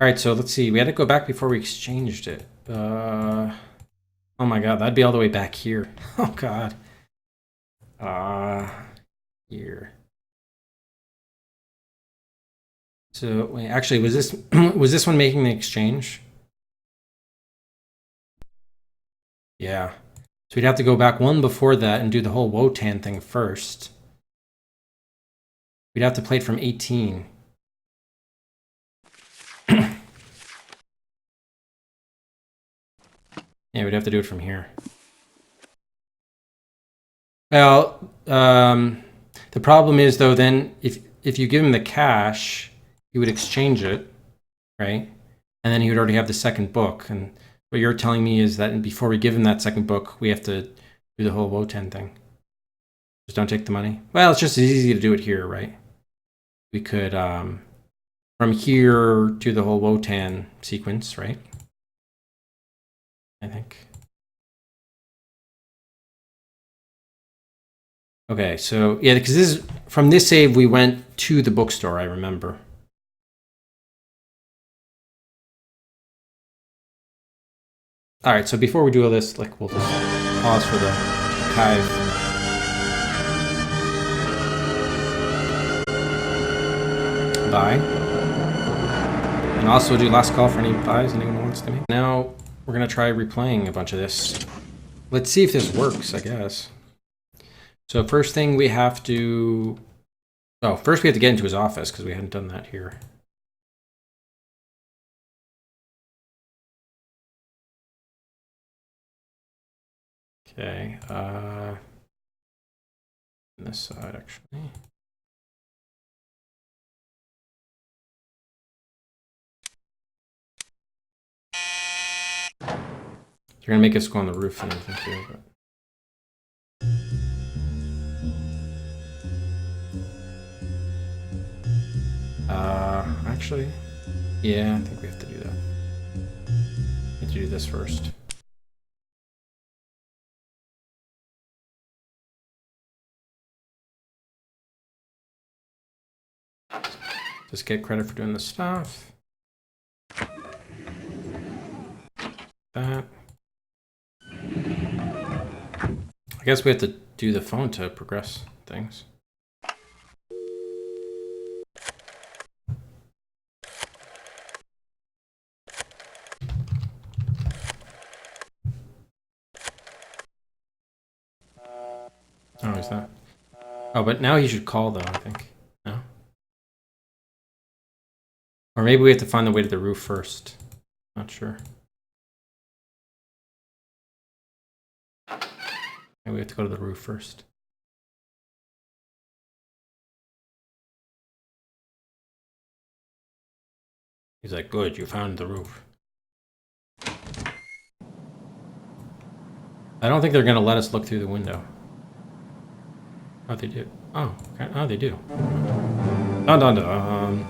All right, so let's see. We had to go back before we exchanged it. Oh my god, that'd be all the way back here. Oh god. Here. So wait, actually, was this was this one making the exchange? Yeah. So we'd have to go back one before that and do the whole Wotan thing first. We'd have to play it from 18. Yeah, we'd have to do it from here. Well, the problem is though, then if you give him the cash, he would exchange it, right? And then he would already have the second book. And what you're telling me is that before we give him that second book, we have to do the whole Wotan thing. Just don't take the money. Well, it's just as easy to do it here, right? We could from here do the whole Wotan sequence, right? I think. Okay, so yeah, because this is from this save we went to the bookstore, I remember. All right, so before we do all this, like we'll just pause for the archive. Buy. And also do last call for any buys anyone wants to make. Now we're gonna try replaying a bunch of this. Let's see if this works, I guess. So first thing we have to... Oh, first we have to get into his office because we hadn't done that here. Okay, this side actually. You're gonna make us go on the roof and everything too, but... Actually, yeah, I think we have to do that. We have to do this first. Just get credit for doing the stuff. That. I guess we have to do the phone to progress things. Oh, is that? Oh, but now he should call though, I think. No? Or maybe we have to find the way to the roof first. Not sure. Maybe we have to go to the roof first. He's like, good, you found the roof. I don't think they're gonna let us look through the window. Oh, they do. Oh, okay. Oh, they do. Dun dun dun.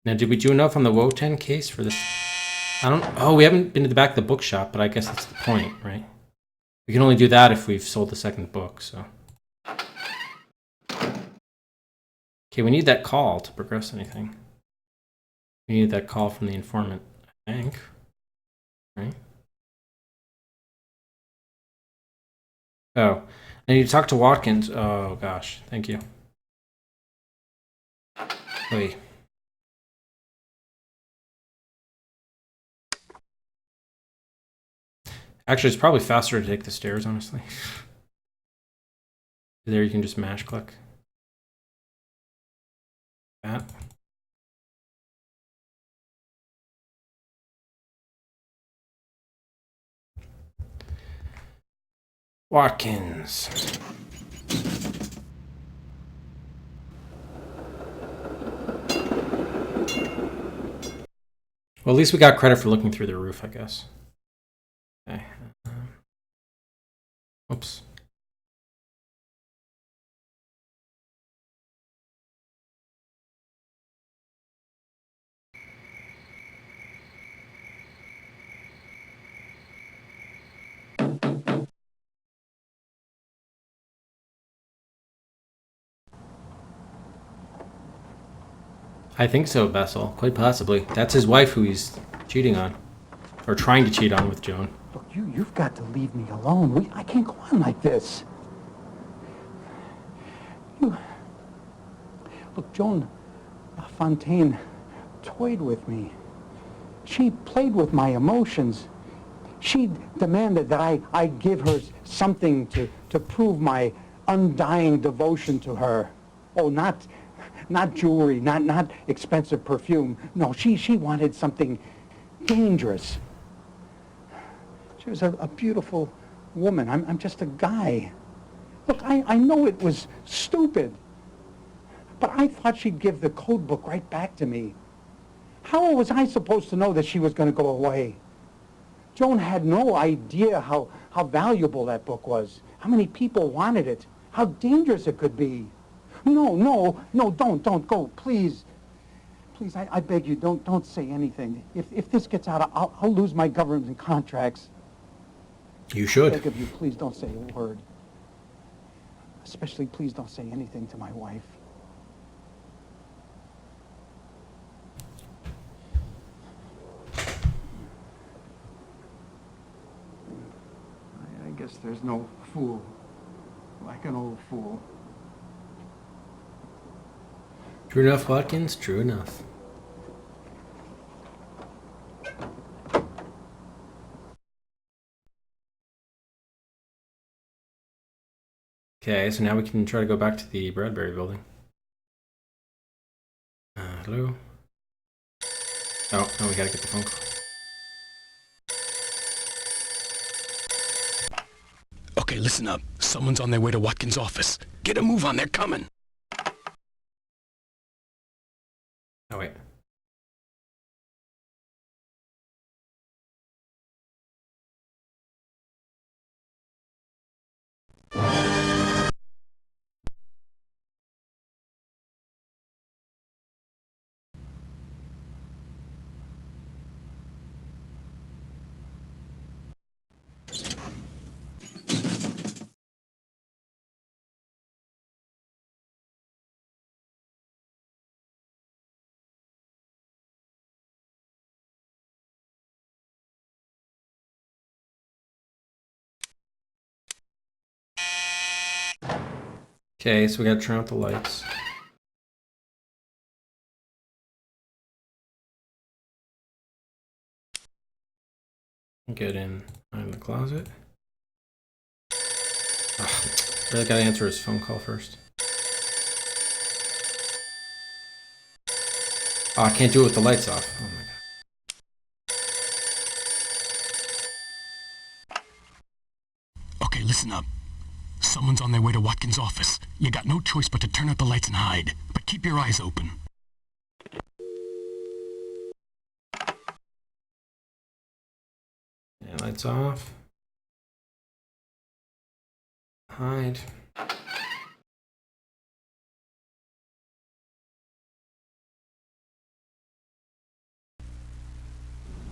Now, did we do enough on the Wotan case for this? I don't... Oh, we haven't been to the back of the bookshop, but I guess that's the point, right? We can only do that if we've sold the second book, so... Okay, we need that call to progress anything. We need that call from the informant, I think. Right? Oh, I need to talk to Watkins. Oh, gosh. Thank you. Wait. Actually, it's probably faster to take the stairs, honestly. There you can just mash click. That. Watkins. Well, at least we got credit for looking through the roof, I guess. Oops. I think so, Bessel. Quite possibly. That's his wife who he's cheating on. Or trying to cheat on with Joan. Look, you've got to leave me alone. I can't go on like this. Look, Joan Fontaine toyed with me. She played with my emotions. She demanded that I give her something to prove my undying devotion to her. Oh, not jewelry, not expensive perfume. No, she wanted something dangerous. She was a beautiful woman. I'm just a guy. Look, I know it was stupid, but I thought she'd give the code book right back to me. How was I supposed to know that she was going to go away? Joan had no idea how valuable that book was, how many people wanted it, how dangerous it could be. No, don't go, please. Please, I beg you, don't say anything. If this gets out, I'll lose my government contracts. You should. I beg of you, please don't say a word. Especially, please don't say anything to my wife. I guess there's no fool like an old fool. True enough, Watkins. True enough. Okay, so now we can try to go back to the Bradbury building. Hello? Oh, no, we gotta get the phone call. Okay, listen up. Someone's on their way to Watkins' office. Get a move on, they're coming. Oh, wait. Okay, so we gotta turn out the lights. Get in the closet. Ugh, really gotta answer his phone call first. Oh, I can't do it with the lights off. Oh my god. Okay, listen up. Someone's on their way to Watkins' office. You got no choice but to turn out the lights and hide. But keep your eyes open. Yeah, lights off. Hide.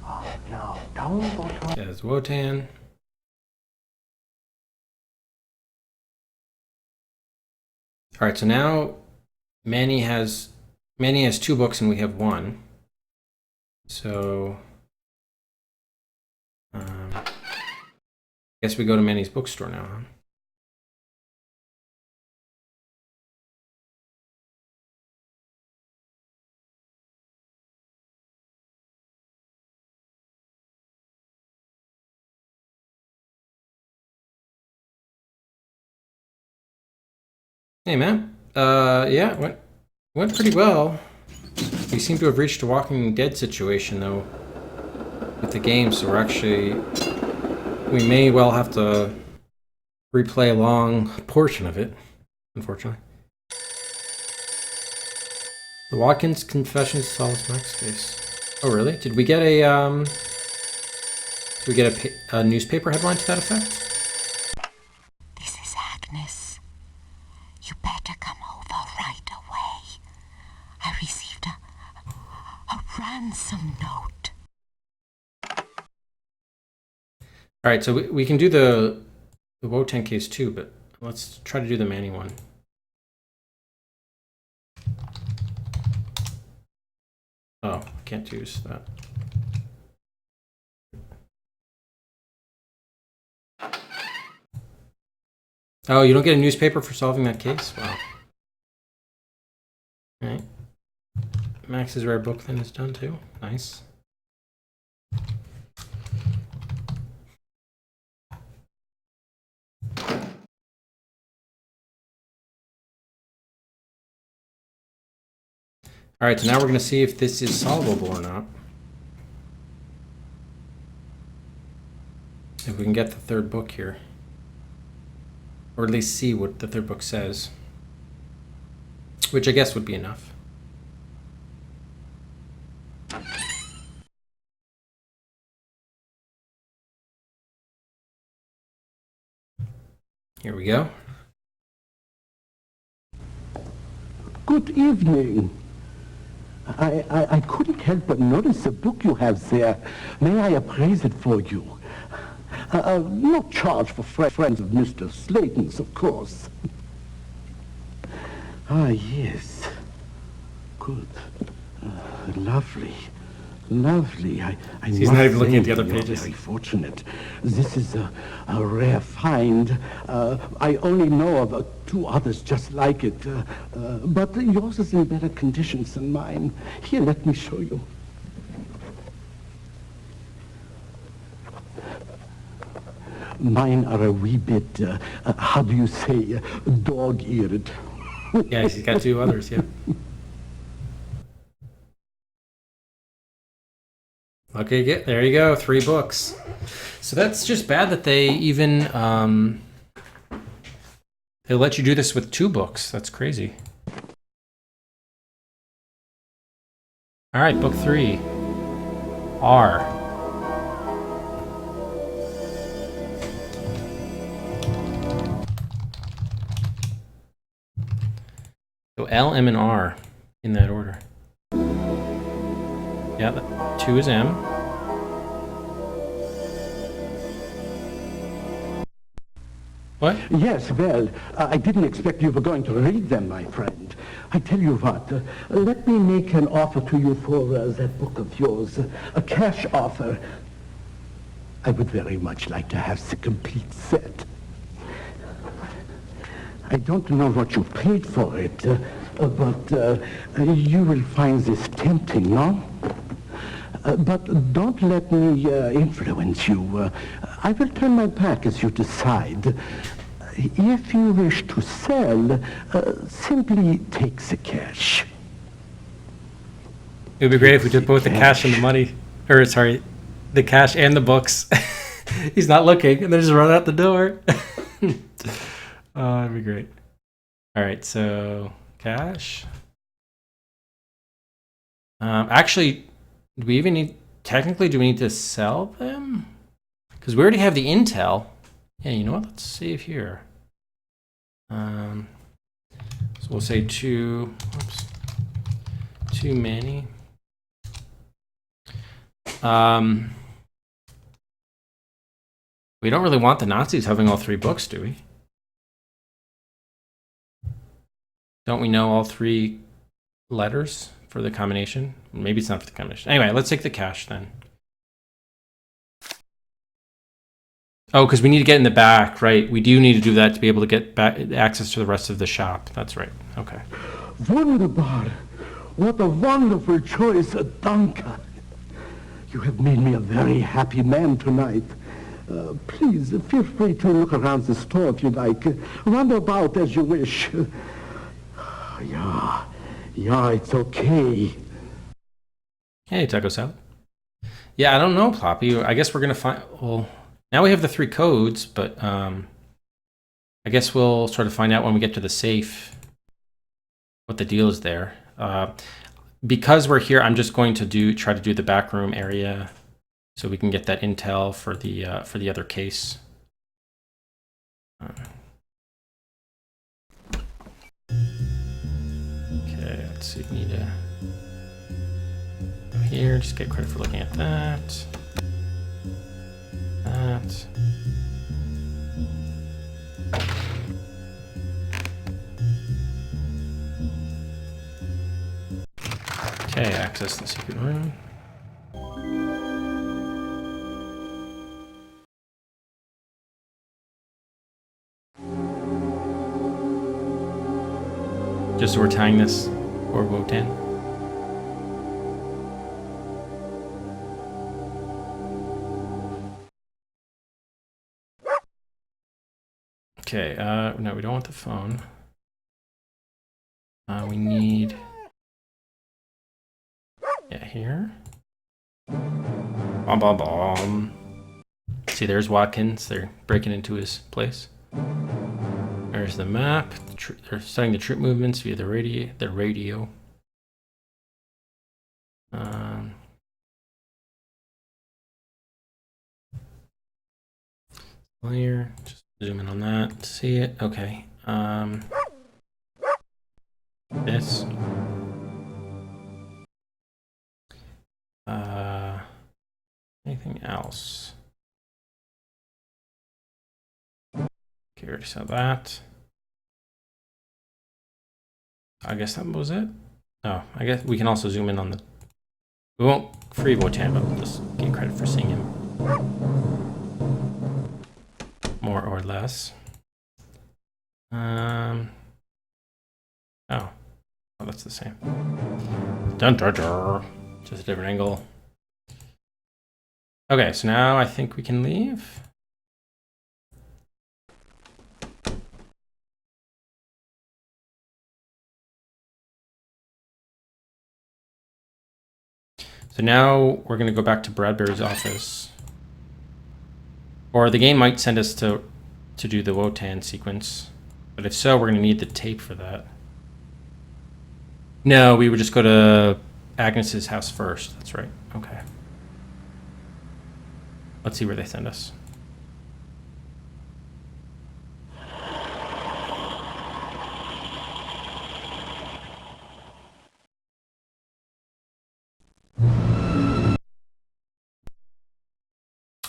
Oh, no, don't go. There's Wotan. All right, so now Manny has 2 books and we have 1. So I guess we go to Manny's bookstore now, huh? Hey, man. Yeah, went pretty well. We seem to have reached a Walking Dead situation, though, with the game, so we may well have to replay a long portion of it, unfortunately. The Watkins Confessions solves Max case. Oh, really? Did we get a newspaper headline to that effect? Agnes. You better come over right away. I received a ransom note. All right, so we can do the Wotan case too, but let's try to do the Manny one. Oh, I can't use that. Oh, you don't get a newspaper for solving that case? Wow. All right. Max's rare book then is done too. Nice. All right, so now we're going to see if this is solvable or not. If we can get the third book here. Or at least see what the third book says. Which I guess would be enough. Here we go. Good evening. I couldn't help but notice the book you have there. May I appraise it for you? No charge for friends of Mr. Slayton's, of course. Ah, yes. Good. Lovely. Lovely. He's not even looking at the other pages. Very fortunate. This is a rare find. I only know of 2 others just like it. But yours is in better conditions than mine. Here, let me show you. Mine are a wee bit, how do you say, dog-eared. Yeah, he's got 2 others, yeah. Okay, there you go, 3 books. So that's just bad that they even they let you do this with 2 books. That's crazy. All right, book 3, R. So L, M, and R in that order. Yeah, 2 is M. What? Yes, well, I didn't expect you were going to read them, my friend. I tell you what, let me make an offer to you for that book of yours, a cash offer. I would very much like to have the complete set. I don't know what you paid for it, but you will find this tempting, no? But don't let me influence you. I will turn my back as you decide. If you wish to sell, simply take the cash. It would be great if we took both the cash and the money. Or, sorry, the cash and the books. He's not looking, and they just run out the door. Oh, that'd be great. All right, so cash. Actually, do we even need, technically, do we need to sell them? Because we already have the intel. Yeah, you know what? Let's save here. So we'll say too many. We don't really want the Nazis having all 3 books, do we? Don't we know all 3 letters for the combination? Maybe it's not for the combination. Anyway, let's take the cash then. Oh, because we need to get in the back, right? We do need to do that to be able to get back access to the rest of the shop. That's right. Okay. Wunderbar. What a wonderful choice, Danke. You have made me a very happy man tonight. Please, feel free to look around the store if you like. Wander about as you wish. Yeah, it's okay. Hey, taco salad. Yeah, I don't know, Ploppy. I guess we're going to find... Well, now we have the 3 codes, but I guess we'll sort of find out when we get to the safe what the deal is there. Because we're here, I'm just going to try to do the back room area so we can get that intel for the other case. So you need to go here, just get credit for looking at that. That. Okay, access the secret room. Just so we're tying this for Wotan. Okay, no, we don't want the phone. We need, yeah, here. Bom, bom, bom. See, there's Watkins. They're breaking into his place. There's the map. They're studying the troop movements via the radio. Layer. Just zoom in on that to see it. Okay. This. Anything else? Okay, we already saw that. I guess that was it. Oh, I guess we can also zoom in on the. We won't free Wotan, but we'll just get credit for seeing him. More or less. Oh, that's the same. Dun, dun, dun. Just a different angle. Okay, so now I think we can leave. So now we're going to go back to Bradbury's office. Or the game might send us to do the Wotan sequence. But if so, we're going to need the tape for that. No, we would just go to Agnes's house first. That's right. Okay. Let's see where they send us.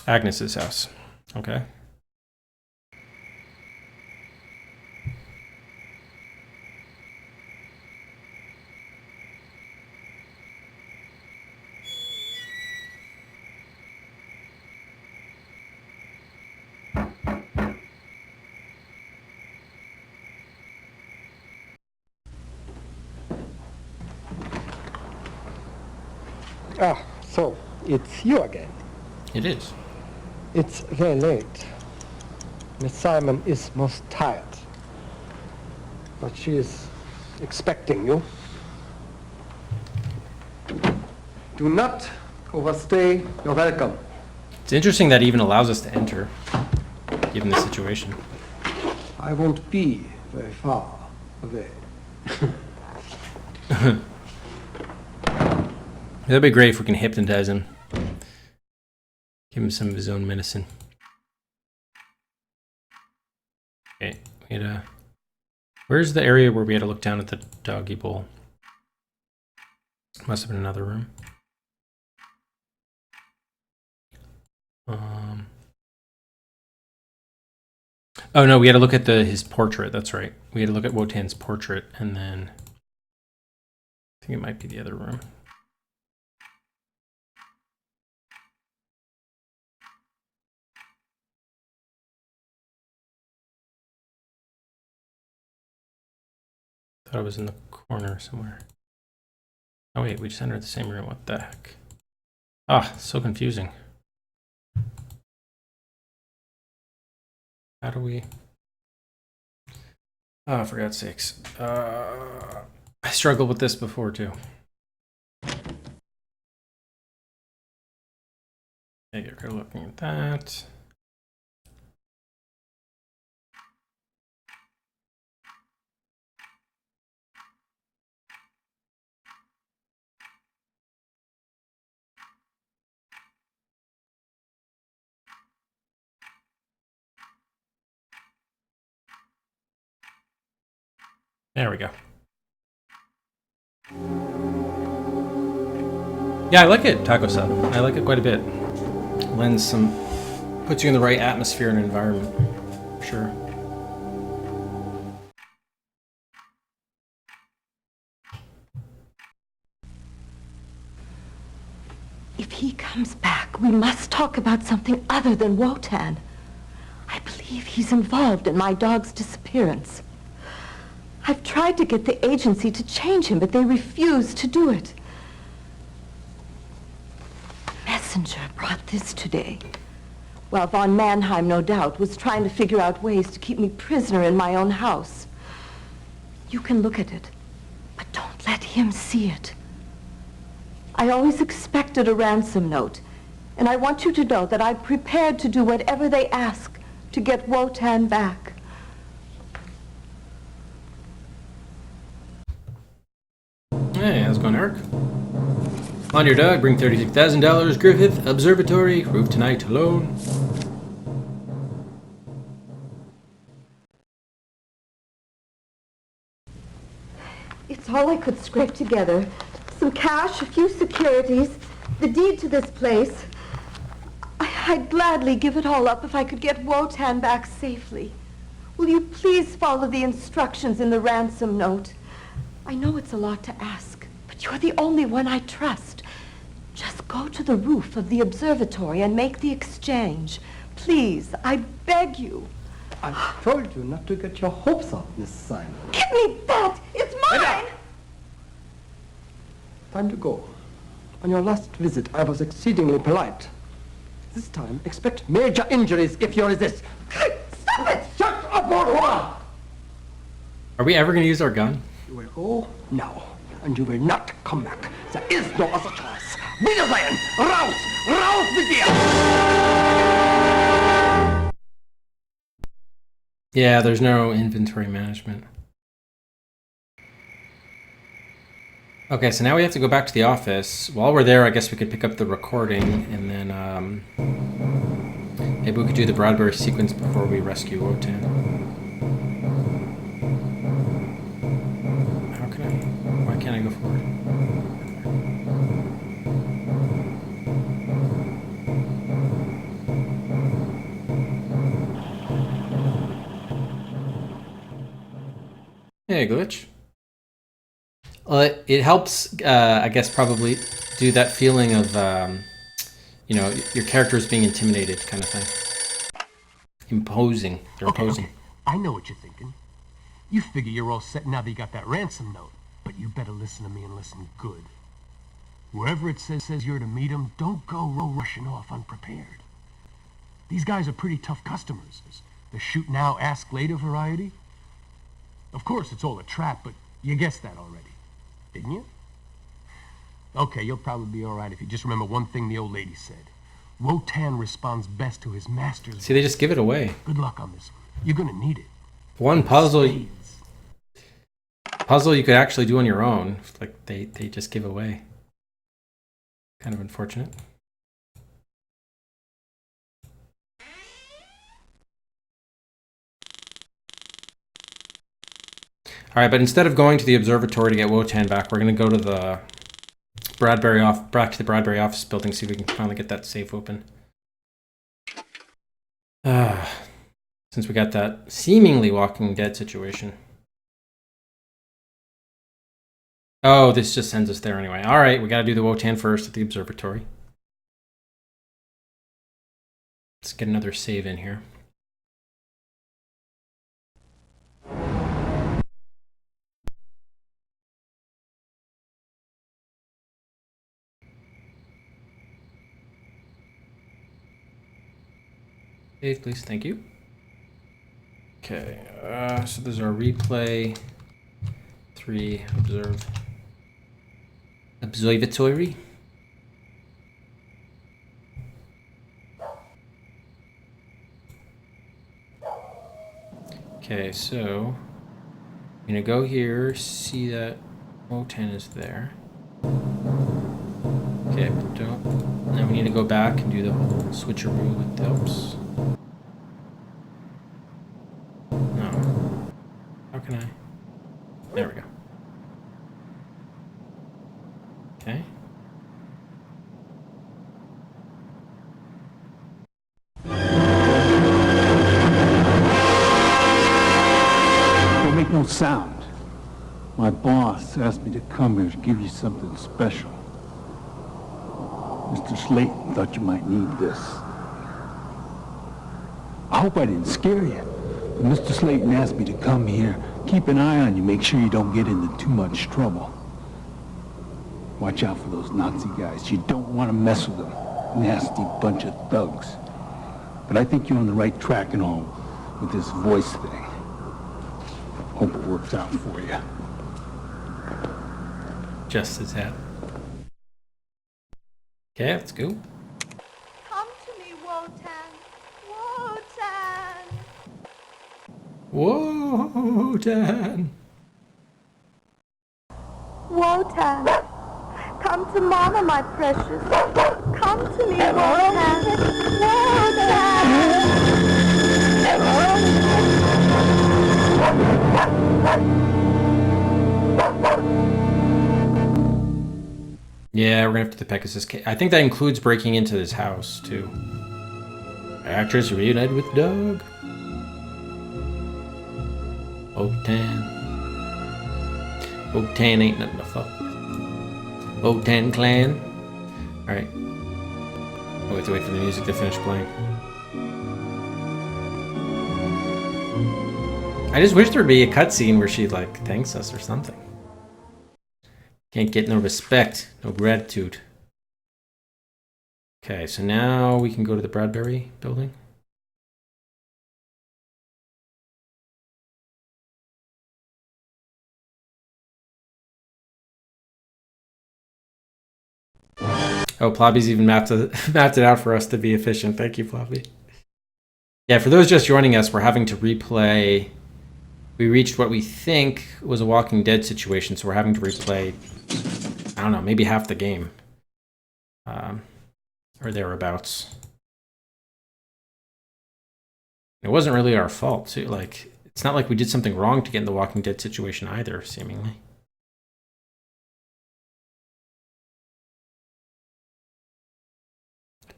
Agnes's house. Okay. Ah, so it's you again. It is. It's very late. Miss Simon is most tired. But she is expecting you. Do not overstay your welcome. It's interesting that it even allows us to enter, given the situation. I won't be very far away. That'd be great if we can hypnotize him. Give him some of his own medicine. Okay, we had a... Where's the area where we had to look down at the doggy bowl? Must have been another room. Oh no, we had to look at his portrait. That's right. We had to look at Wotan's portrait, and then I think it might be the other room. Thought it was in the corner somewhere. Oh wait, we just entered the same room. What the heck? Ah, so confusing. How do we... Oh, for God's sakes. I struggled with this before too. Okay, you're looking at that. There we go. Yeah, I like it, Taco Sub. I like it quite a bit. Puts you in the right atmosphere and environment. Sure. If he comes back, we must talk about something other than Wotan. I believe he's involved in my dog's disappearance. I've tried to get the agency to change him, but they refuse to do it. A messenger brought this today. While von Mannheim, no doubt, was trying to figure out ways to keep me prisoner in my own house. You can look at it, but don't let him see it. I always expected a ransom note, and I want you to know that I'm prepared to do whatever they ask to get Wotan back. Hey, how's it going, Eric? On your dog, bring $36,000. Griffith Observatory, roof tonight alone. It's all I could scrape together. Some cash, a few securities, the deed to this place. I'd gladly give it all up if I could get Wotan back safely. Will you please follow the instructions in the ransom note? I know it's a lot to ask, but you're the only one I trust. Just go to the roof of the observatory and make the exchange. Please, I beg you. I told you not to get your hopes up, Miss Simon. Give me that! It's mine! Time to go. On your last visit, I was exceedingly polite. This time, expect major injuries if you resist. Stop it! Shut up, old woman! Are we ever going to use our gun? You will go now, and you will not come back. There is no other choice. Wiedersehen! Raus! Raus mit dir! Yeah, there's no inventory management. Okay, so now we have to go back to the office. While we're there, I guess we could pick up the recording, and then maybe we could do the Bradbury sequence before we rescue Wotan. How can I? Why can't I go forward? Hey, glitch. Well, it helps, I guess, probably do that feeling of, you know, your character is being intimidated kind of thing. Imposing. They're imposing. Okay. I know what you're thinking. You figure you're all set now that you got that ransom note. But you better listen to me and listen good. Wherever it says you're to meet him, don't go rushing off unprepared. These guys are pretty tough customers. The shoot now, ask later variety. Of course, it's all a trap, but you guessed that already. Didn't you? Okay, you'll probably be all right if you just remember one thing the old lady said. Wotan responds best to his master's... See, they just give it away. Good luck on this one. You're gonna need it. One puzzle you could actually do on your own. Like, they just give away. Kind of unfortunate. All right, but instead of going to the observatory to get Wotan back, we're going to go to the back to the Bradbury office building, see if we can finally get that safe open. Since we got that seemingly Walking Dead situation. Oh, this just sends us there anyway. All right, we got to do the Wotan first at the observatory. Let's get another save in here. Save, please. Thank you. Okay, so there's our replay. 3, observatory. Okay, so I'm gonna go here, see that Wotan is there. Okay, but don't. Now we need to go back and do the whole switcheroo with the oops. No. How can I? There we go. Okay. sound. My boss asked me to come here to give you something special. Mr. Slayton thought you might need this. I hope I didn't scare you. But Mr. Slayton asked me to come here, keep an eye on you, make sure you don't get into too much trouble. Watch out for those Nazi guys. You don't want to mess with them. Nasty bunch of thugs. But I think you're on the right track and all with this voice thing. Hope it works out for you. Just his hat. Okay, let's go. Come to me, Wotan. Wotan. Wotan. Wotan. Come to Mama, my precious. Come to me, Wotan. Yeah, we're gonna have to the Pegasus case. I think that includes breaking into his house too. Actress reunited with dog. Wotan. Wotan ain't nothing to fuck with. Wotan clan. Alright. We have to wait for the music to finish playing. I just wish there'd be a cutscene where she like thanks us or something. Can't get no respect, no gratitude. Okay, so now we can go to the Bradbury building. Oh, Plobby's even mapped it out for us to be efficient. Thank you, Plobby. Yeah, for those just joining us, we're having to replay. We reached what we think was a Walking Dead situation, so we're having to replay, I don't know, maybe half the game. Or thereabouts. It wasn't really our fault, too. Like, it's not like we did something wrong to get in the Walking Dead situation either, seemingly.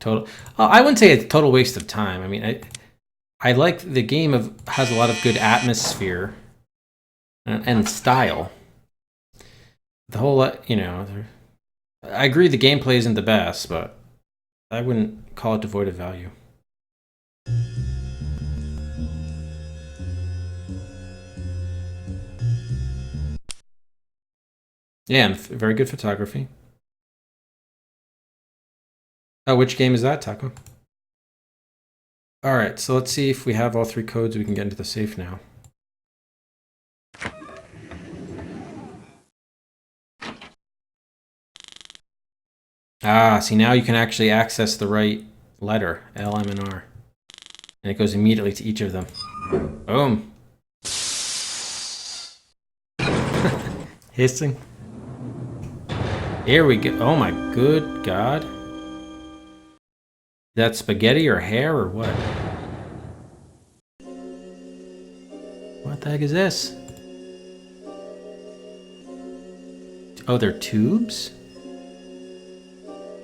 I wouldn't say it's a total waste of time. I mean, I like the game has a lot of good atmosphere and style. The whole, you know, I agree the gameplay isn't the best, but I wouldn't call it devoid of value. Yeah, and very good photography. Oh, which game is that, Taco? Alright, so let's see if we have all three codes we can get into the safe now. Ah, see, now you can actually access the right letter, L, M, and R. And it goes immediately to each of them. Boom. Hissing. Here we go. Oh my good God. Is that spaghetti or hair or what? What the heck is this? Oh, they're tubes?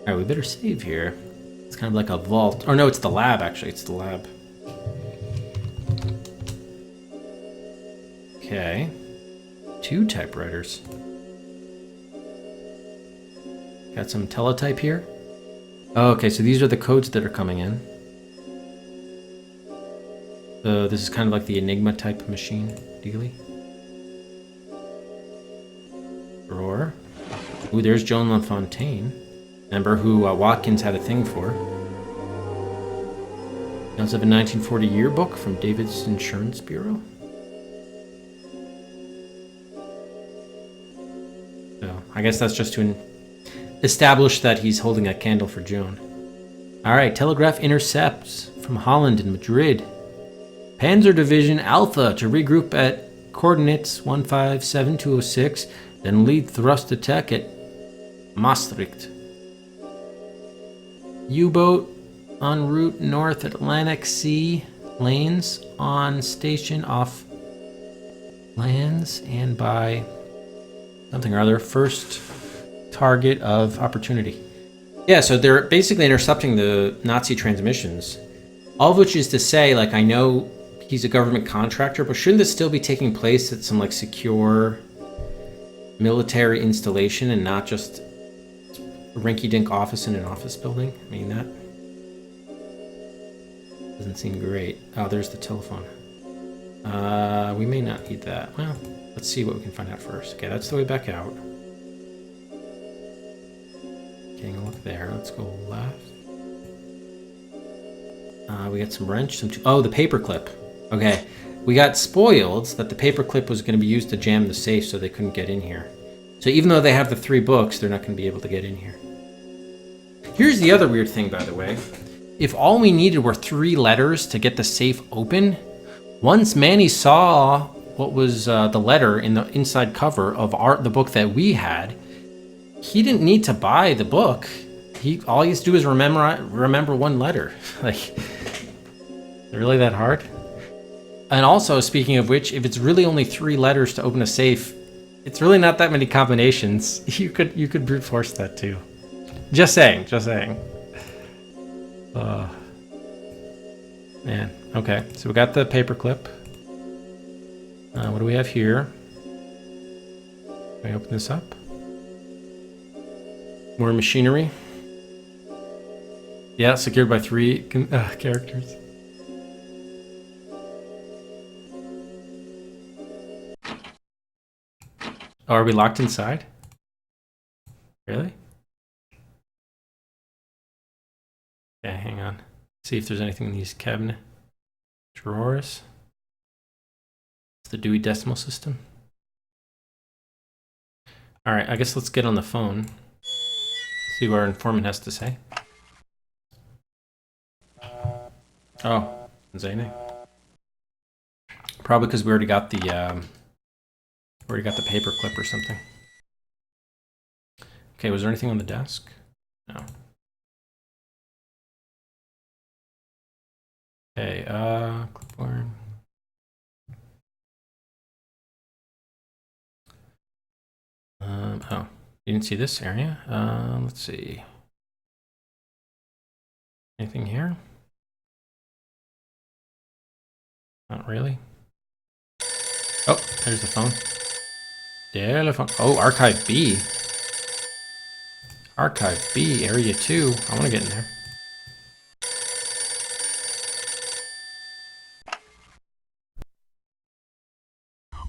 Alright, we better save here. It's kind of like a vault. Or no, it's the lab, actually. It's the lab. Okay. 2 typewriters. Got some teletype here. Oh, okay, so these are the codes that are coming in. So this is kind of like the Enigma type machine dealy. Drawer. Ooh, there's Joan LaFontaine. Remember who Watkins had a thing for. We also have a 1940 yearbook from David's Insurance Bureau. So I guess that's just to establish that he's holding a candle for Joan. Alright, telegraph intercepts from Holland and Madrid. Panzer Division Alpha to regroup at coordinates 157206, then lead thrust attack at Maastricht. U-boat en route North Atlantic Sea lanes on station off lands and by something or other. First target of opportunity. Yeah, so they're basically intercepting the Nazi transmissions. All of which is to say, like, I know he's a government contractor, but shouldn't this still be taking place at some like secure military installation and not just a rinky-dink office in an office building? I mean, that doesn't seem great. Oh, there's the telephone. We may not need that. Well, let's see what we can find out first. Okay, that's the way back out. Getting a look there. Let's go left. We got some wrench, oh, the paperclip. Okay, we got spoiled that the paperclip was going to be used to jam the safe so they couldn't get in here. So even though they have the 3 books, they're not going to be able to get in here. Here's the other weird thing, by the way. If all we needed were 3 letters to get the safe open, once Manny saw what was the letter in the inside cover of the book that we had, he didn't need to buy the book. All he has to do is remember 1 letter. Like, really that hard? And also, speaking of which, if it's really only 3 letters to open a safe, it's really not that many combinations. You could brute force that too. Just saying. Man. Okay, so we got the paperclip. What do we have here? Can I open this up? More machinery. Yeah, secured by 3 characters. Oh, are we locked inside? Really? Okay, hang on. See if there's anything in these cabinet drawers. It's the Dewey Decimal System. All right, I guess let's get on the phone. See what our informant has to say. Oh, doesn't say anything. Probably because we already got the paper clip or something. Okay, was there anything on the desk? No. Okay, clipboard. Oh, you didn't see this area? Let's see. Anything here? Not really. Oh, there's the phone. Telephone. Oh, Archive B. Archive B, Area 2. I want to get in there.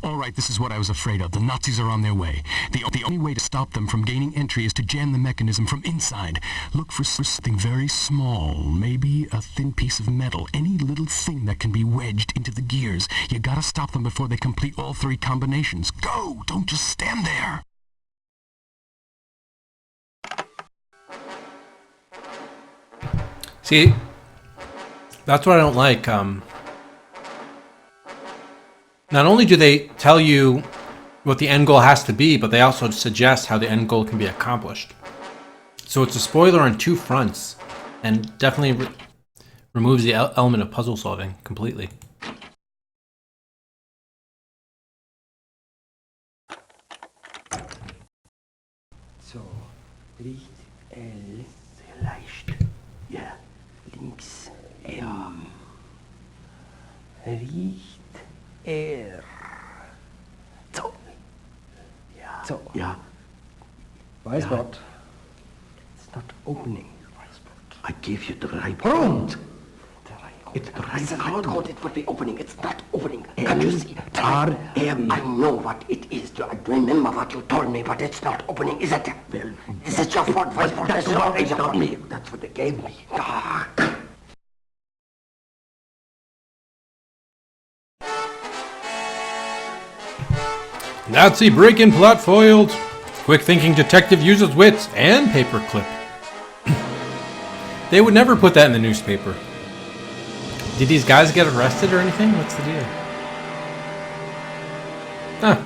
All right, this is what I was afraid of. The Nazis are on their way. The only way to stop them from gaining entry is to jam the mechanism from inside. Look for something very small, maybe a thin piece of metal, any little thing that can be wedged into the gears. You gotta stop them before they complete all 3 combinations. Go! Don't just stand there! See, that's what I don't like. Not only do they tell you what the end goal has to be, but they also suggest how the end goal can be accomplished. So it's a spoiler on 2 fronts, and definitely removes the element of puzzle solving completely. So, riecht L. Sehr leicht. Ja. Links M. Riecht R. So. Ja. So. Ja. Weißbord. It's not opening. I give you the right code. It's the right It's the right code. code. It would be opening. It's not opening. M Can't you see? R M. I know what it is. I remember what you told me, but it's not opening, is it? Well, Is it your fault, Weißbord? that's It's what your they told fault. me. That's what they gave me. Ah. Nazi break-in plot foiled. Quick-thinking detective uses wits and paperclip. They would never put that in the newspaper. Did these guys get arrested or anything? What's the deal? Huh.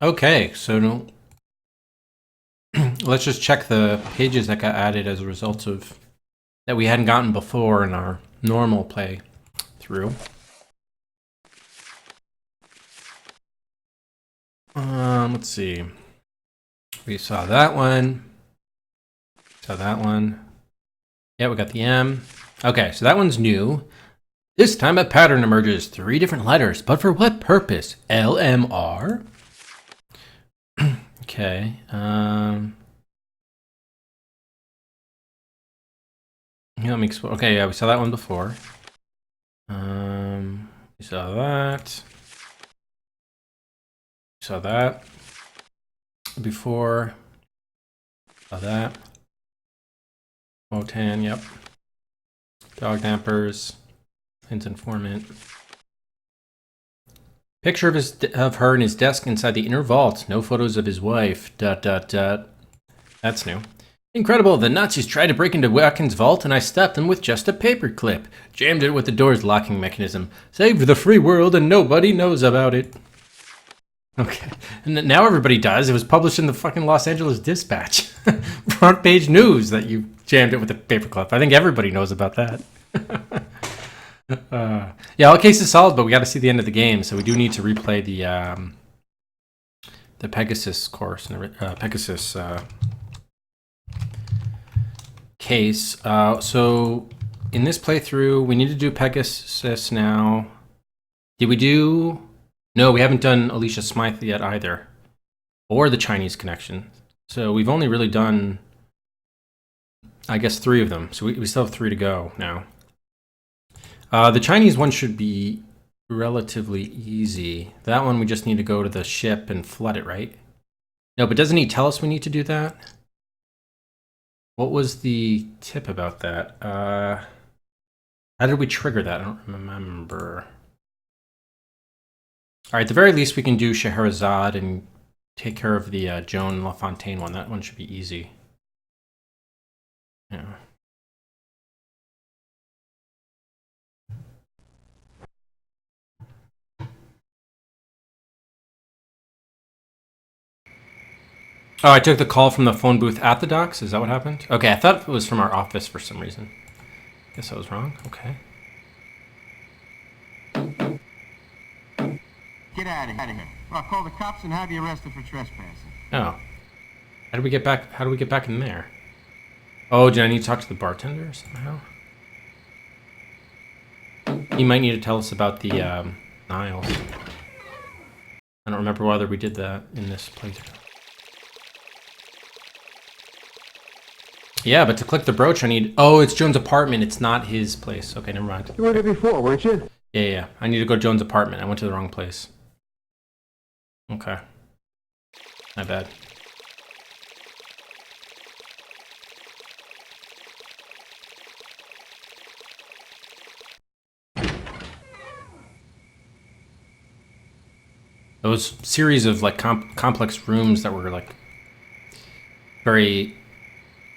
Okay, so no. Let's just check the pages that got added as a result of that we hadn't gotten before in our normal play through. Let's see. We saw that one. Saw that one. Yeah, we got the M. Okay, so that one's new. This time a pattern emerges. 3 different letters, but for what purpose? LMR? Okay. Let me explore. Okay, yeah, we saw that one before. We saw that. We saw that before. Saw that. Wotan, yep. Dog dampers. Hint informant. Picture of her in his desk inside the inner vault. No photos of his wife. ... That's new. Incredible, the Nazis tried to break into Watkins' vault and I stopped them with just a paperclip. Jammed it with the door's locking mechanism. Saved the free world and nobody knows about it. Okay, and now everybody does. It was published in the fucking Los Angeles Dispatch. Front page news that you jammed it with a paperclip. I think everybody knows about that. Yeah, all cases solved, but we got to see the end of the game, so we do need to replay the Pegasus course, Pegasus case. So in this playthrough, we need to do Pegasus now. Did we do? No, we haven't done Alicia Smythe yet either, or the Chinese Connection. So we've only really done, I guess, 3 of them. So we still have 3 to go now. The Chinese one should be relatively easy. That one we just need to go to the ship and flood it, right? No, but doesn't he tell us we need to do that? What was the tip about that? How did we trigger that? I don't remember. All right, at the very least we can do Scheherazade and take care of the Joan LaFontaine one. That one should be easy. Yeah. Oh, I took the call from the phone booth at the docks? Is that what happened? Okay, I thought it was from our office for some reason. Guess I was wrong. Okay. Get out of here. I'll call the cops and have you arrested for trespassing. Oh. How do we get back in there? Oh, did I need to talk to the bartender somehow? He might need to tell us about the Niles. I don't remember whether we did that in this playthrough. Yeah, but to click the brooch, I need... Oh, it's Joan's apartment. It's not his place. Okay, never mind. You were there before, weren't you? Yeah. I need to go to Joan's apartment. I went to the wrong place. Okay. My bad. Those series of like complex rooms that were like very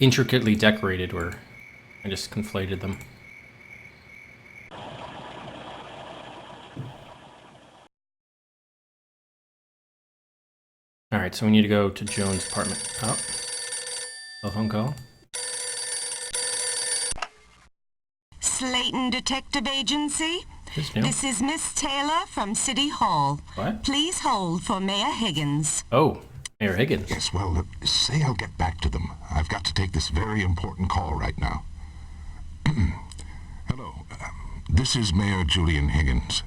intricately decorated where I just conflated them. All right, so we need to go to Joan's apartment. Oh, telephone call. Slayton Detective Agency. This is Miss Taylor from City Hall. What? Please hold for Mayor Higgins. Oh, Mayor Higgins. Yes, well, say I'll get back to them. I've got to take this very important call right now. Hello, this is Mayor Julian Higgins.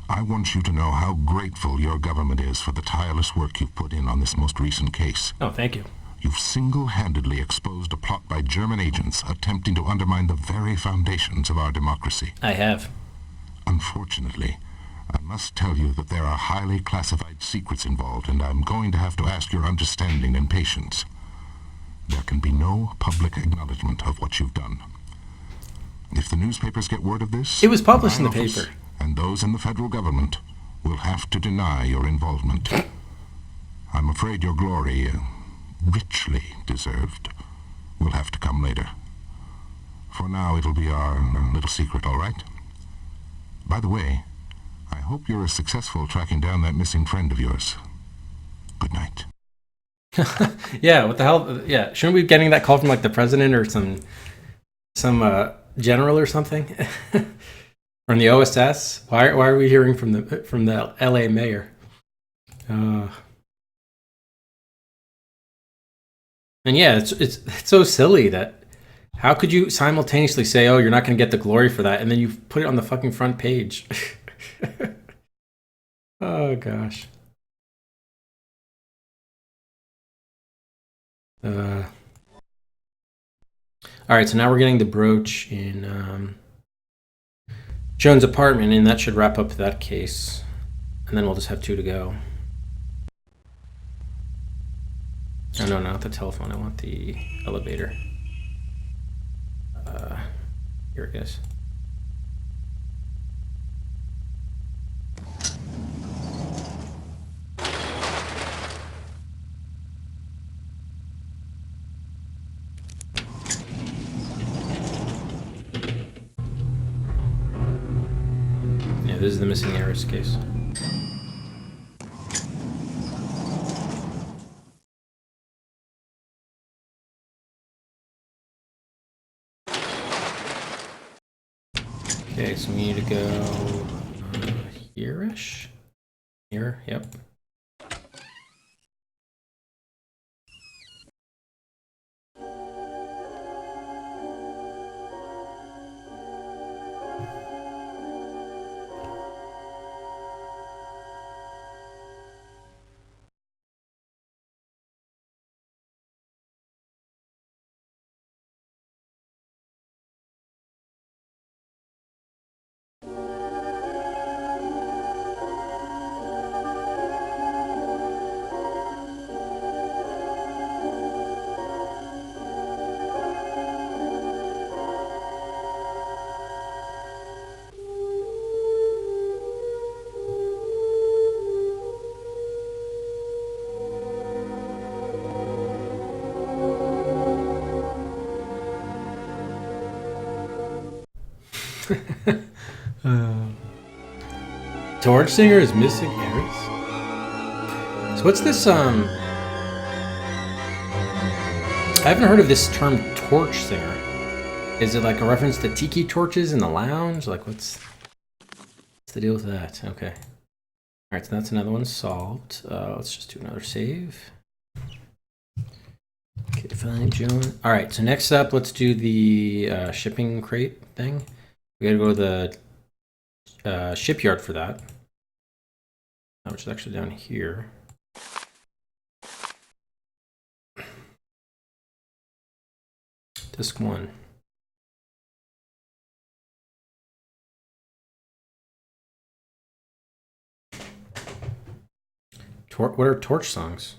I want you to know how grateful your government is for the tireless work you've put in on this most recent case. Oh, thank you. You've single-handedly exposed a plot by German agents attempting to undermine the very foundations of our democracy. I have. Unfortunately, I must tell you that there are highly classified secrets involved, and I'm going to have to ask your understanding and patience. There can be no public acknowledgement of what you've done. If the newspapers get word of this... It was published in the my office paper. And those in the federal government will have to deny your involvement. I'm afraid your glory, richly deserved, will have to come later. For now, it'll be our little secret, all right? By the way, I hope you're as successful tracking down that missing friend of yours. Good night. Yeah, what the hell? Yeah, shouldn't we be getting that call from like the president or some general or something? From the OSS? Why are we hearing from the LA mayor? And yeah, it's so silly that How could you simultaneously say, oh, you're not going to get the glory for that, and then you put it on the fucking front page? Oh, gosh. All right, so now we're getting the brooch in Joan's apartment, and that should wrap up that case. And then we'll just have 2 to go. Oh, no, not the telephone. I want the elevator. Here it is. Yeah, this is the missing heiress case. Okay, so we need to go here-ish? Here, yep. Torch Singer is missing heiress? So what's this, I haven't heard of this term Torch Singer. Is it like a reference to tiki torches in the lounge? Like what's the deal with that? Okay. Alright, so that's another one solved. Let's just do another save. Okay, fine, Joan. Alright, so next up, let's do the shipping crate thing. We gotta go to the shipyard for that, which is actually down here. Disc 1. What are torch songs?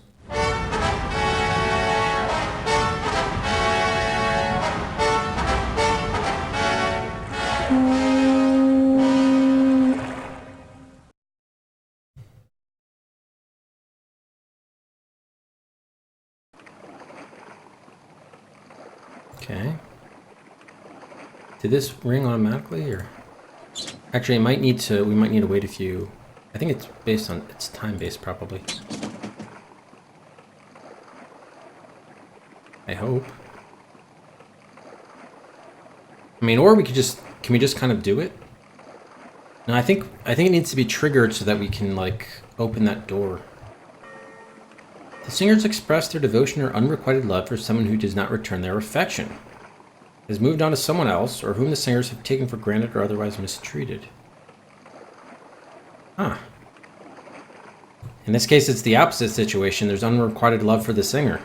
Okay. Did this ring automatically, or actually, we might need to wait a few. I think it's based on, it's time-based probably. I hope. I mean, or we could just, can we just kind of do it? No, I think it needs to be triggered so that we can like open that door. The singers express their devotion or unrequited love for someone who does not return their affection, has moved on to someone else, or whom the singers have taken for granted or otherwise mistreated. Huh. In this case, it's the opposite situation. There's unrequited love for the singer,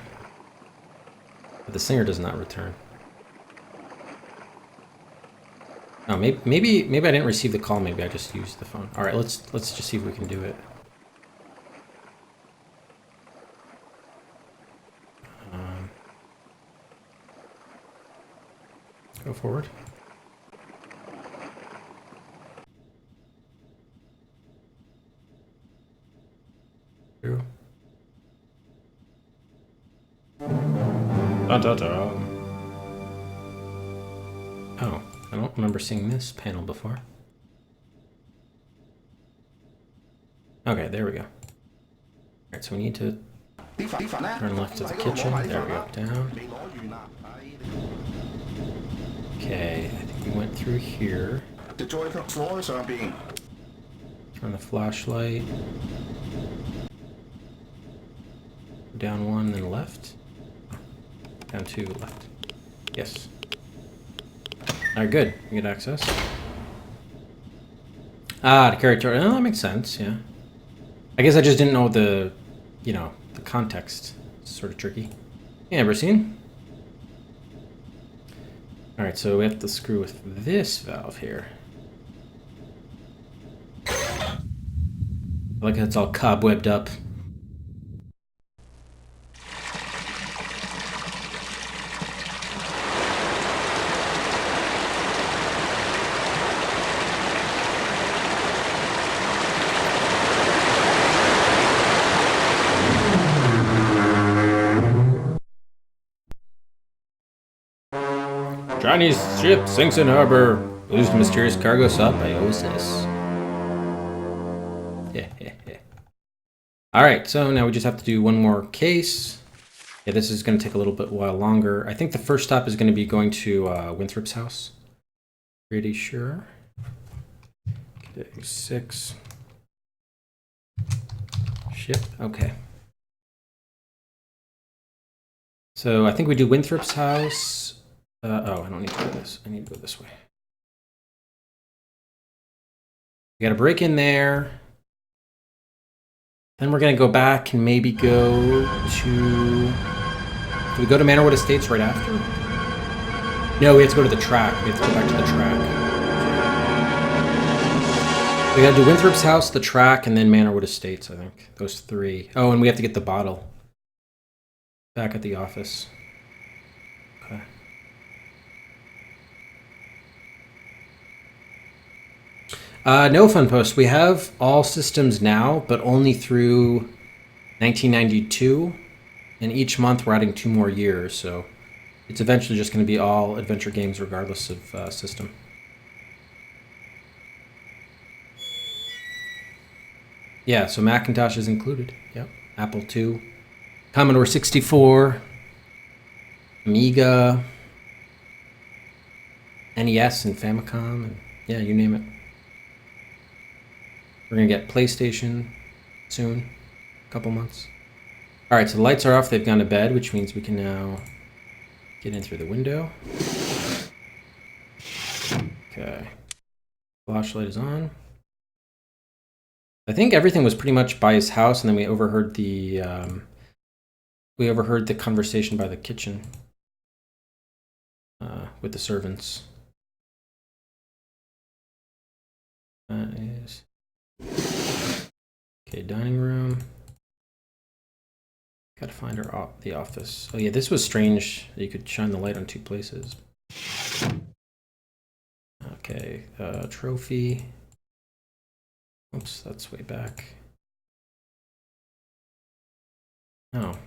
but the singer does not return. Oh, maybe I didn't receive the call. Maybe I just used the phone. All right, let's just see if we can do it. Go forward. True. Da, da, da. Oh, I don't remember seeing this panel before. Okay, there we go. Alright, so we need to turn left to the kitchen. There we go, down. Okay, I think we went through here. The toilet floors are being... Turn the flashlight. Down 1, then left. Down 2, left. Yes. Alright, good. We get access. Ah, the character. Oh, that makes sense, yeah. I guess I just didn't know the, you know, the context. It's sort of tricky. Yeah, ever seen? Alright, so we have to screw with this valve here. I like how it's all cobwebbed up. Chinese ship sinks in harbor. Lose mysterious cargo sought by OSS. Alright, so now we just have to do one more case. Yeah, this is going to take a little bit while longer. I think the first stop is going to be going to Winthrop's house. Pretty sure. Okay, 6. Ship, okay. So I think we do Winthrop's house. Oh, I don't need to go this. I need to go this way. We got to break in there. Then we're going to go back and maybe go to... Do we go to Manorwood Estates right after? No, we have to go to the track. We have to go back to the track. We got to do Winthrop's house, the track, and then Manorwood Estates, I think. Those 3. Oh, and we have to get the bottle. Back at the office. Okay. No fun post. We have all systems now, but only through 1992. And each month we're adding 2 more years, so it's eventually just going to be all adventure games regardless of system. Yeah, so Macintosh is included. Yep. Apple II, Commodore 64, Amiga, NES and Famicom, and yeah, you name it. We're going to get PlayStation soon, a couple months. Alright, so the lights are off, they've gone to bed, which means we can now get in through the window. Okay. Flashlight is on. I think everything was pretty much by his house, and then we overheard the conversation by the kitchen with the servants. That is... Okay, dining room. Gotta find her the office. Oh yeah, this was strange. You could shine the light on 2 places. Okay, trophy. Oops, that's way back. Oh.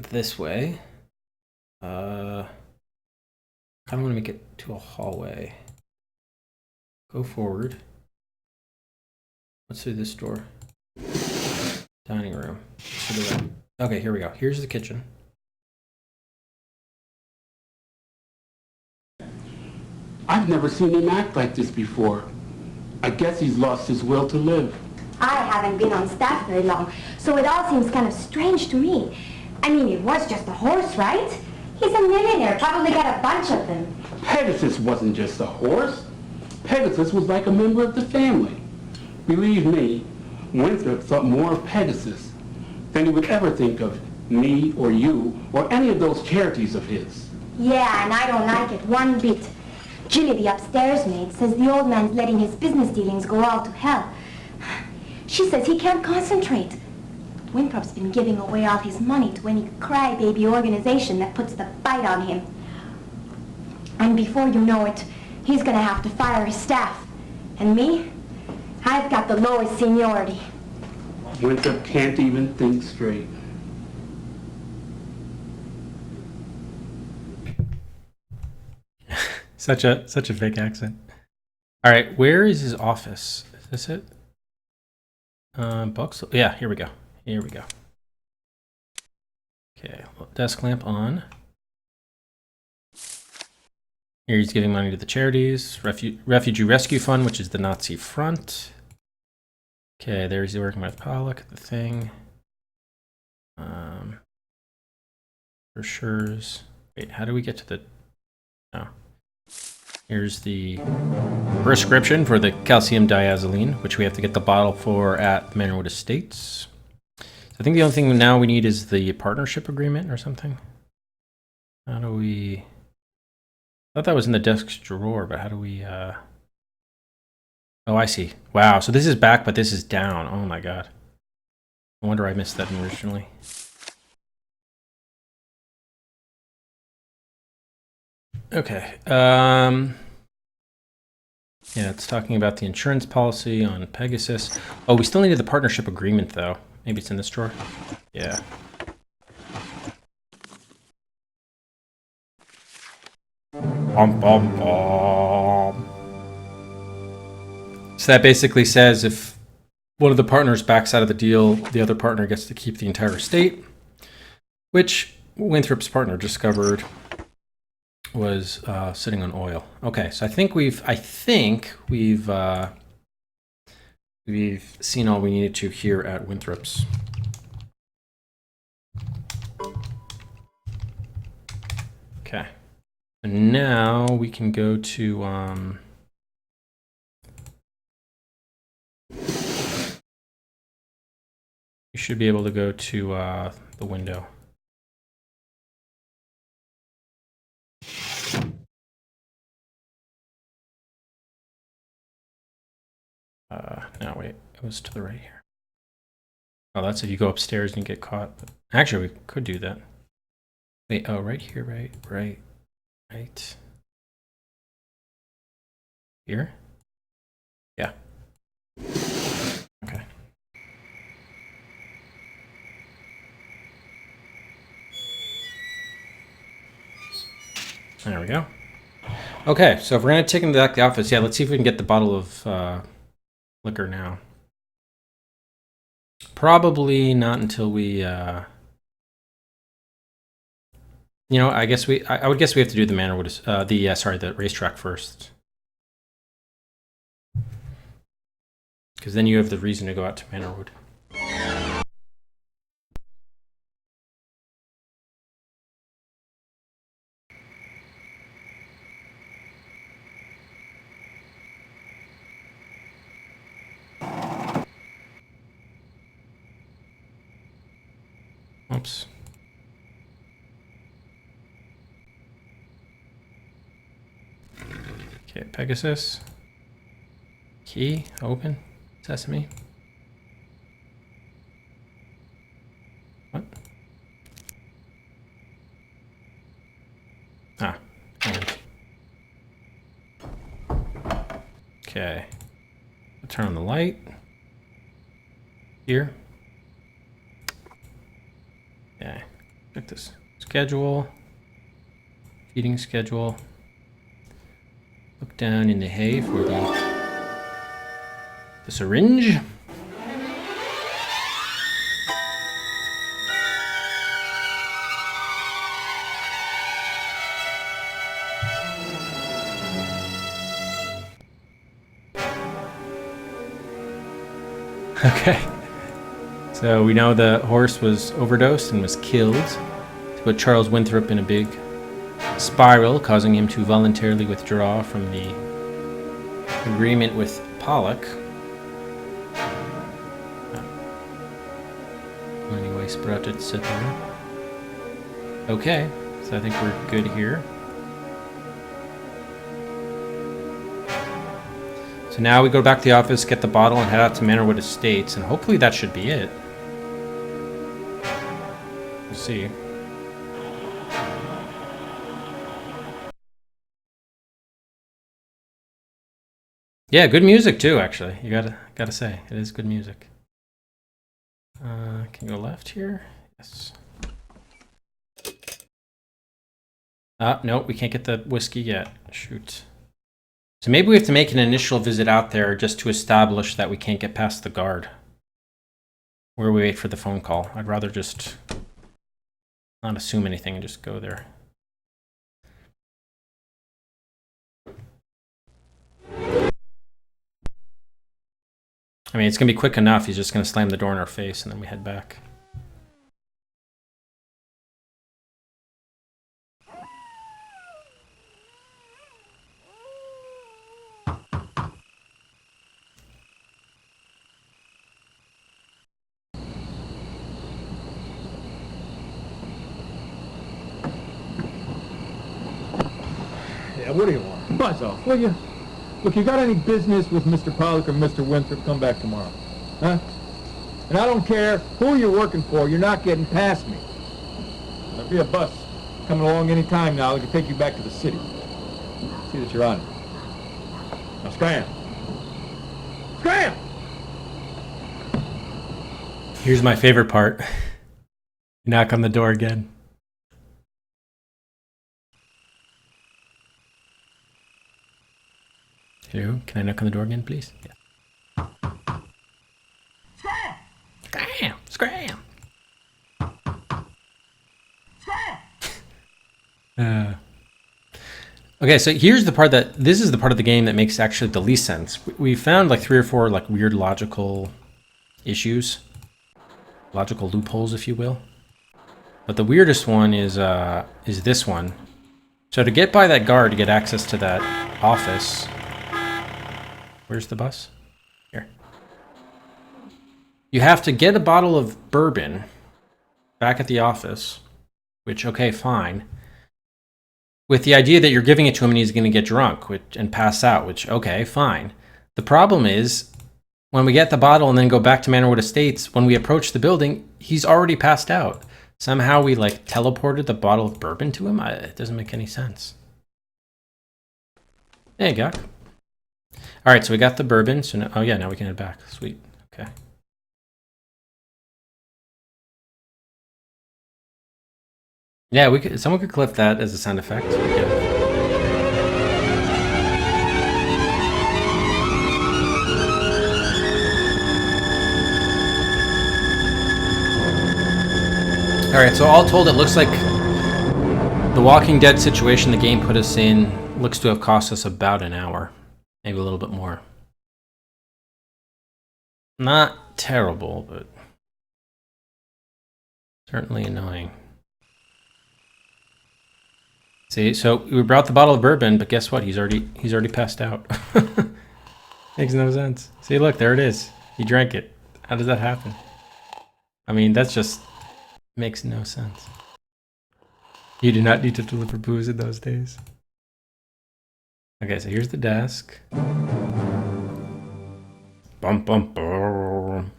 This way. I kind of want to make it to a hallway. Go forward. Let's do this door. Dining room. Okay, here we go. Here's the kitchen. I've never seen him act like this before. I guess he's lost his will to live. I haven't been on staff very long, so it all seems kind of strange to me. I mean, it was just a horse, right? He's a millionaire, probably got a bunch of them. Pegasus wasn't just a horse. Pegasus was like a member of the family. Believe me, Winthrop thought more of Pegasus than he would ever think of me or you or any of those charities of his. Yeah, and I don't like it one bit. Jilly, the upstairs maid, says the old man's letting his business dealings go all to hell. She says he can't concentrate. Winthrop's been giving away all his money to any crybaby organization that puts the bite on him. And before you know it, he's gonna have to fire his staff. And me? I've got the lowest seniority. Winthrop can't even think straight. Such a fake accent. All right, where is his office? Is this it? Books. Yeah, here we go. Here we go. Okay, desk lamp on. Here he's giving money to the charities, Refugee Rescue Fund, which is the Nazi front. Okay, there's working with Pollock, the thing. Brochures. Wait, how do we get to the... Oh. Here's the prescription for the calcium diazoline, which we have to get the bottle for at Manorwood Estates. I think the only thing now we need is the partnership agreement or something. How do we... I thought that was in the desk's drawer, but how do we... Oh, I see. Wow, so this is back, but this is down. Oh my god. No wonder I missed that originally. Okay. Yeah, it's talking about the insurance policy on Pegasus. Oh, we still needed the partnership agreement, though. Maybe it's in this drawer? Yeah. So that basically says if one of the partners backs out of the deal, the other partner gets to keep the entire estate, which Winthrop's partner discovered was sitting on oil. Okay, so I think we've seen all we needed to here at Winthrop's. Okay, and now we can go to you should be able to go to the window. No, wait, it was to the right here. Oh, that's if you go upstairs and you get caught. But actually, we could do that. Wait, oh, right here, right here? Yeah. Okay. There we go. Okay, so if we're going to take him back to the office, yeah, let's see if we can get the bottle of liquor now. Probably not until we, I guess I would guess we have to do the Manorwood, the racetrack first. Because then you have the reason to go out to Manorwood. Oops. Okay, Pegasus. Key, open, sesame. What? Ah, and. Okay. Turn on the light. Here. Okay. Check this. Schedule. Feeding schedule. Look down in the hay for the syringe. Okay. So we know the horse was overdosed and was killed to put Charles Winthrop in a big spiral, causing him to voluntarily withdraw from the agreement with Pollock. Anyway, sprouted sit there. Okay, so I think we're good here. So now we go back to the office, get the bottle, and head out to Manorwood Estates, and hopefully that should be it. We'll see. Yeah, good music too, actually. You gotta say, it is good music. Can you go left here? Yes. No, we can't get the whiskey yet. Shoot. So maybe we have to make an initial visit out there just to establish that we can't get past the guard. Where we wait for the phone call. I'd rather just not assume anything and just go there. I mean, it's going to be quick enough. He's just going to slam the door in our face, and then we head back. Yeah, what do you want? Buzz off, will you? Look, you got any business with Mr. Pollock or Mr. Winthrop, come back tomorrow. Huh? And I don't care who you're working for, you're not getting past me. There'll be a bus coming along any time now that can take you back to the city. See that you're on it. Now scram! Scram! Here's my favorite part. Knock on the door again. Hello, can I knock on the door again, please? Yeah. Scram! Scram! Scram! Okay, so here's the part this is the part of the game that makes actually the least sense. We found like 3 or 4 like weird logical issues. Logical loopholes, if you will. But the weirdest one is this one. So to get by that guard to get access to that office... Where's the bus? Here. You have to get a bottle of bourbon back at the office, which, okay, fine. With the idea that you're giving it to him and he's going to get drunk and pass out, which, okay, fine. The problem is, when we get the bottle and then go back to Manorwood Estates, when we approach the building, he's already passed out. Somehow we, like, teleported the bottle of bourbon to him? It doesn't make any sense. There you go. All right, so we got the bourbon. So now, oh yeah, now we can head back. Sweet. Okay. Yeah, someone could clip that as a sound effect. All right, so all told, it looks like the Walking Dead situation the game put us in looks to have cost us about an hour. Maybe a little bit more. Not terrible, but certainly annoying. See, so we brought the bottle of bourbon, but guess what? He's already passed out. Makes no sense. See, look, there it is. He drank it. How does that happen? I mean, that's just makes no sense. You do not need to deliver booze in those days. Okay, so here's the desk. Bum, bum, bum.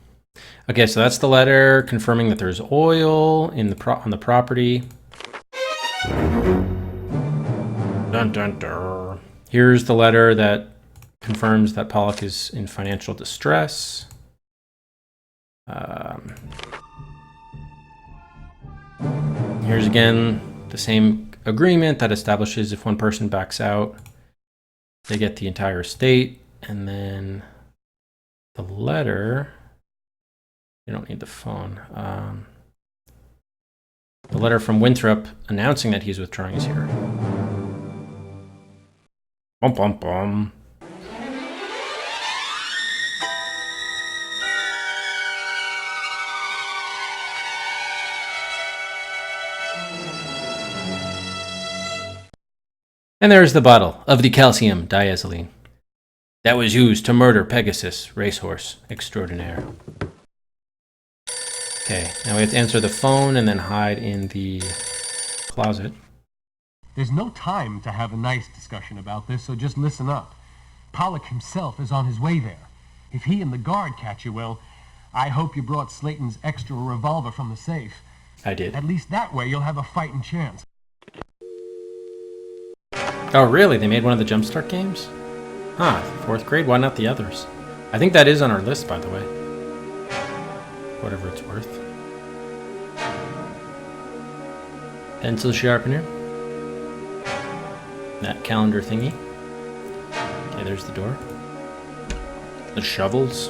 Okay, so that's the letter confirming that there's oil in on the property. Dun, dun, dun. Here's the letter that confirms that Pollock is in financial distress. Here's again the same agreement that establishes if one person backs out, they get the entire estate. And then the letter, you don't need the phone. The letter from Winthrop announcing that he's withdrawing is here. Bum, bum, bum. And there's the bottle of the calcium diazolene that was used to murder Pegasus, racehorse extraordinaire. Okay, now we have to answer the phone and then hide in the closet. There's no time to have a nice discussion about this, so just listen up. Pollock himself is on his way there. If he and the guard catch you, well, I hope you brought Slayton's extra revolver from the safe. I did. At least that way you'll have a fighting chance. Oh, really? They made one of the Jumpstart games? Huh, 4th grade? Why not the others? I think that is on our list, by the way. Whatever it's worth. Pencil sharpener. That calendar thingy. Okay, there's the door. The shovels.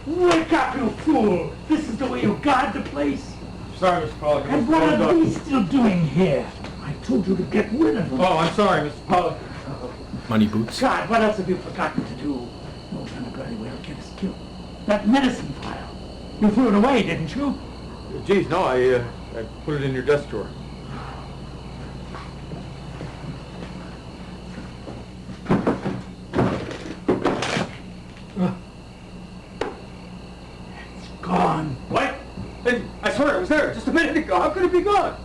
Wake up, you fool! This is the way you guard the place? Sorry, Mr. Pollock. And what are these still doing here? I told you to get rid of them. Oh, I'm sorry, Mr. Pollock. Money boots. God, what else have you forgotten to do? No time to go anywhere to get us killed. That medicine file. You threw it away, didn't you? Geez, no, I put it in your desk drawer. It's gone. What? I swear it was there just a minute ago. How could it be gone?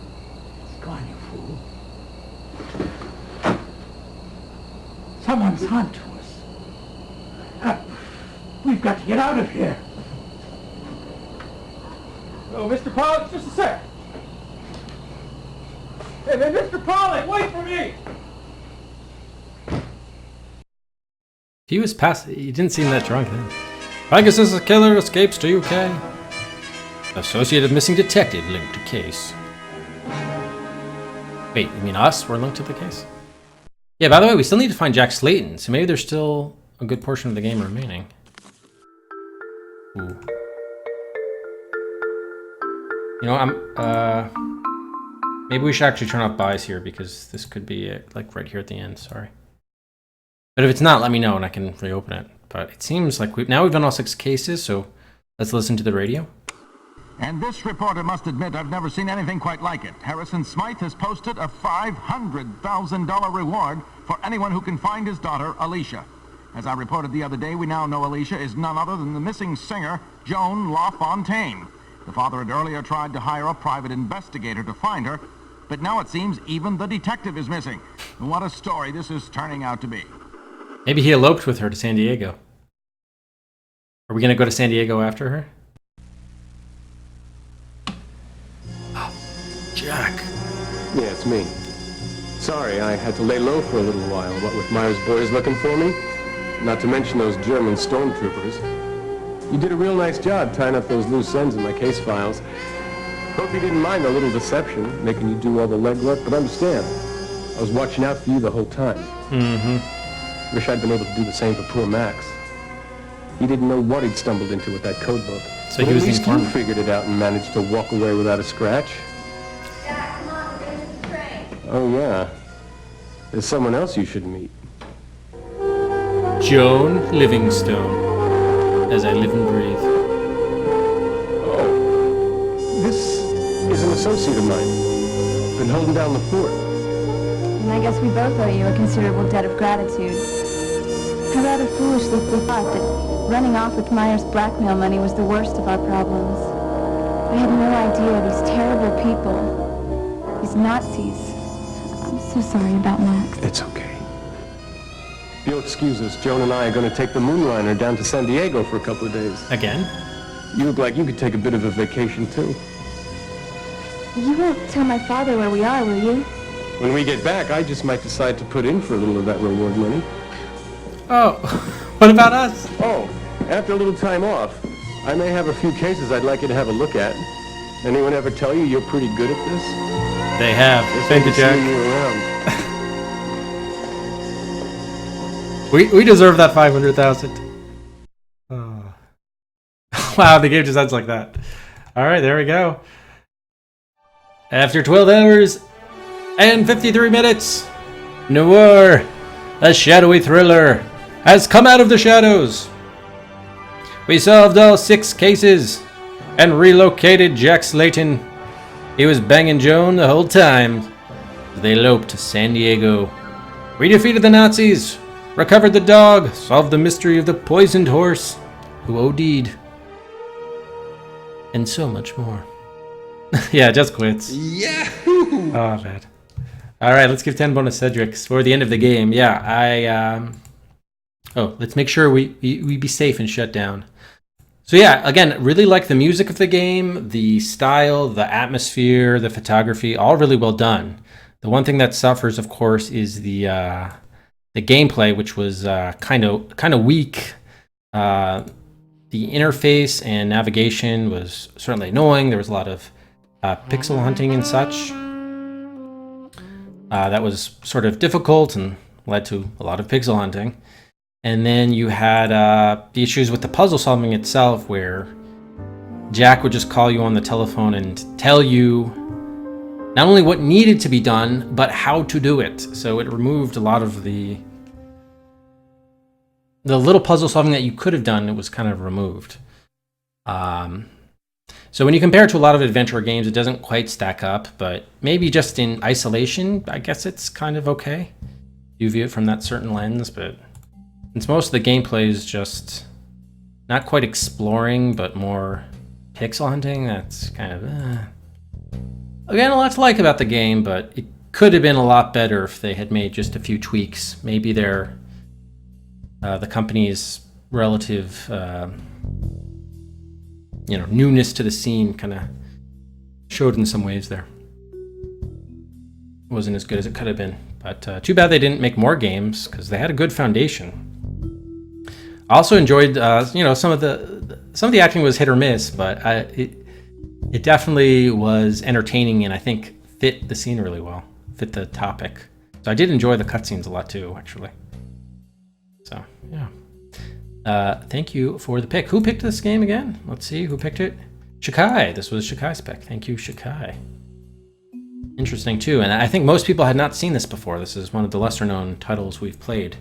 It's gone, you fool. Someone's on to us. We've got to get out of here. Oh, Mr. Pollock, just a sec. Hey, man, Mr. Pollock, wait for me! He was he didn't seem that drunk then. Pegasus' killer escapes to UK. Associated missing detective linked to case. Wait, you mean us? We're linked to the case? Yeah, by the way, we still need to find Jack Slayton, so maybe there's still a good portion of the game remaining. Ooh. You know, maybe we should actually turn off buys here because this could be it, like right here at the end, sorry. But if it's not, let me know and I can reopen it. But it seems like we've done all 6 cases, so let's listen to the radio. And this reporter must admit I've never seen anything quite like it. Harrison Smythe has posted a $500,000 reward for anyone who can find his daughter, Alicia. As I reported the other day, we now know Alicia is none other than the missing singer, Joan LaFontaine. The father had earlier tried to hire a private investigator to find her, but now it seems even the detective is missing. What a story this is turning out to be. Maybe he eloped with her to San Diego. Are we gonna go to San Diego after her? Oh, Jack. Yeah, it's me. Sorry, I had to lay low for a little while, what with Myers' boys looking for me. Not to mention those German stormtroopers. You did a real nice job tying up those loose ends in my case files. Hope you didn't mind the little deception, making you do all the legwork, but understand, I was watching out for you the whole time. Mm-hmm. Wish I'd been able to do the same for poor Max. He didn't know what he'd stumbled into with that code book. So but he was at least the you informant. figured it out and managed to walk away without a scratch. Jack, come on, we're going to the train. Oh, yeah. There's someone else you should meet. Joan Livingstone. As I live and breathe. Oh. This is an associate of mine. Been holding down the fort. And I guess we both owe you a considerable debt of gratitude. I rather foolishly thought that running off with Myers' blackmail money was the worst of our problems. I had no idea these terrible people, these Nazis. I'm so sorry about Max. It's okay. If you'll excuse us, Joan and I are going to take the Moonliner down to San Diego for a couple of days. Again? You look like you could take a bit of a vacation, too. You won't tell my father where we are, will you? When we get back, I just might decide to put in for a little of that reward money. Oh, what about us? Oh, after a little time off, I may have a few cases I'd like you to have a look at. Anyone ever tell you you're pretty good at this? They have. Thank you, Jack. You around. We deserve that 500,000. Oh. Wow, the game just ends like that. All right, there we go. After 12 hours and 53 minutes, Noir, a shadowy thriller, has come out of the shadows. We solved all 6 cases and relocated Jack Slayton. He was banging Joan the whole time. They eloped to San Diego. We defeated the Nazis, recovered the dog, solved the mystery of the poisoned horse who OD'd, and so much more. Yeah, just quits. Yahoo! Oh, man. All right, let's give 10 bonus Cedrics for the end of the game. Yeah, oh, let's make sure we be safe and shut down. So yeah, again, really like the music of the game, the style, the atmosphere, the photography, all really well done. The one thing that suffers, of course, is the gameplay, which was kind of weak. The interface and navigation was certainly annoying. There was a lot of pixel hunting and such. That was sort of difficult and led to a lot of pixel hunting. And then you had the issues with the puzzle solving itself, where Jack would just call you on the telephone and tell you not only what needed to be done, but how to do it. So it removed a lot of the little puzzle solving that you could have done. It was kind of removed. So when you compare it to a lot of adventure games, it doesn't quite stack up, but maybe just in isolation, I guess it's kind of okay. You view it from that certain lens, but since most of the gameplay is just not quite exploring, but more pixel hunting, that's kind of... Again, a lot to like about the game, but it could have been a lot better if they had made just a few tweaks. Maybe the company's relative... newness to the scene kind of showed in some ways there. It wasn't as good as it could have been, but too bad they didn't make more games, because they had a good foundation. I also enjoyed, some of the acting was hit or miss, but it definitely was entertaining, and I think fit the scene really well, fit the topic. So I did enjoy the cutscenes a lot too, actually. So yeah. Thank you for the pick. Who picked this game again? Let's see, who picked it? Shikai. This was Shikai's pick. Thank you, Shikai. Interesting too, and I think most people had not seen this before. This is one of the lesser known titles we've played,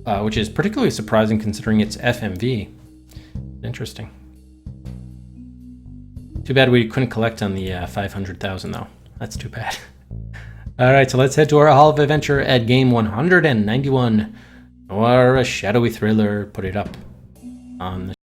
which is particularly surprising considering it's FMV. Interesting. Too bad we couldn't collect on the 500,000 though. That's too bad. All right, so let's head to our Hall of Adventure at game 191. Noir, a Shadowy Thriller. Put it up on the